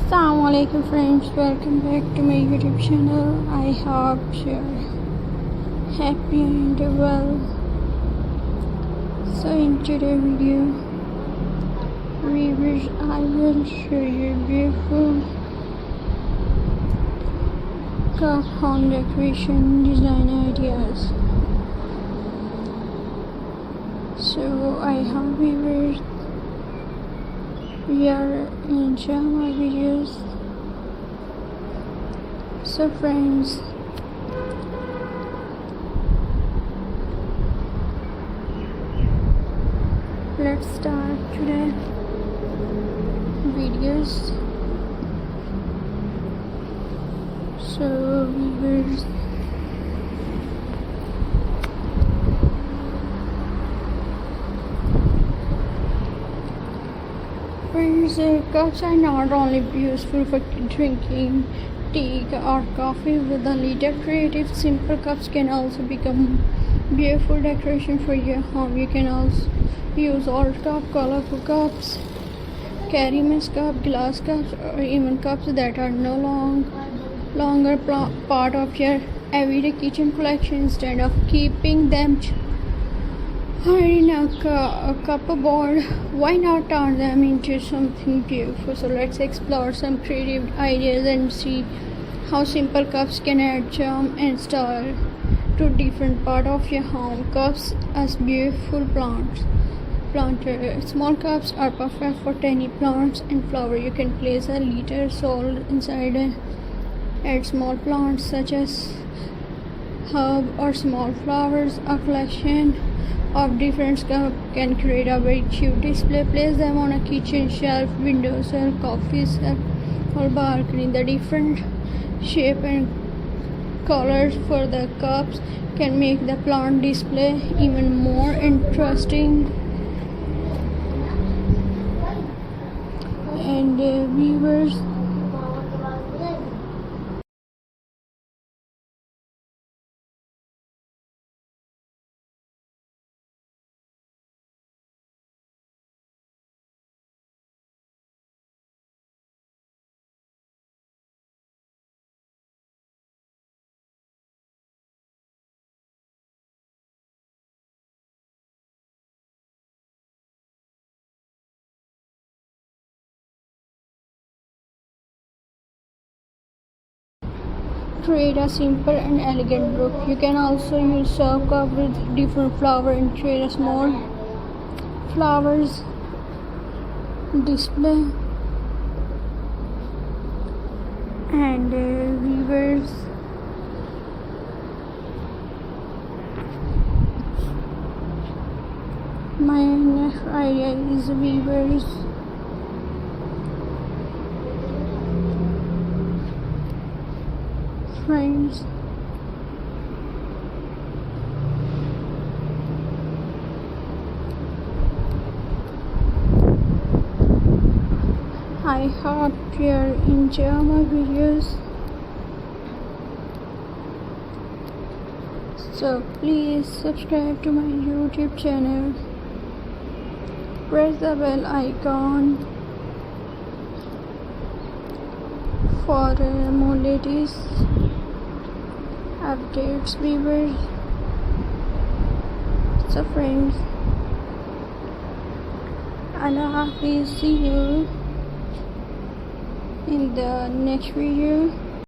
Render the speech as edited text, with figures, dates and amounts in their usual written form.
Assalamualaikum friends, welcome back to my YouTube channel. I hope you're happy and well. So in today's video, I will show you beautiful craft home decoration design ideas. So I hope viewers we are enjoying my videos. So friends, let's start today videos. So viewers, cups are not only useful for drinking tea or coffee. With a little creative, simple cups can also become beautiful decoration for your home. You can also use old cup, colorful cups, ceramic cup, glass cups, or even cups that are no longer part of your everyday kitchen collection. Instead of keeping them in a cupboard, why not turn them into something beautiful? So let's explore some creative ideas and see how simple cups can add charm and style to different part of your home. Cups as beautiful planters. Small cups are perfect for tiny plants and flowers. You can place a little soil inside and add small plants such as herb or small flowers. A collection of different cups can create a very cute display. Place them on a kitchen shelf, windowsill, coffee shelf, or balcony. The different shape and colors for the cups can make the plant display even more interesting. And viewers, create a simple and elegant look. You can also use serve cup with different flowers and create a small flowers display. And viewers, my next idea is viewers, friends, I hope you enjoy my videos. So please subscribe to my YouTube channel. Press the bell icon for more latest updates, viewers. So friends, Allah Hafiz, see you in the next video.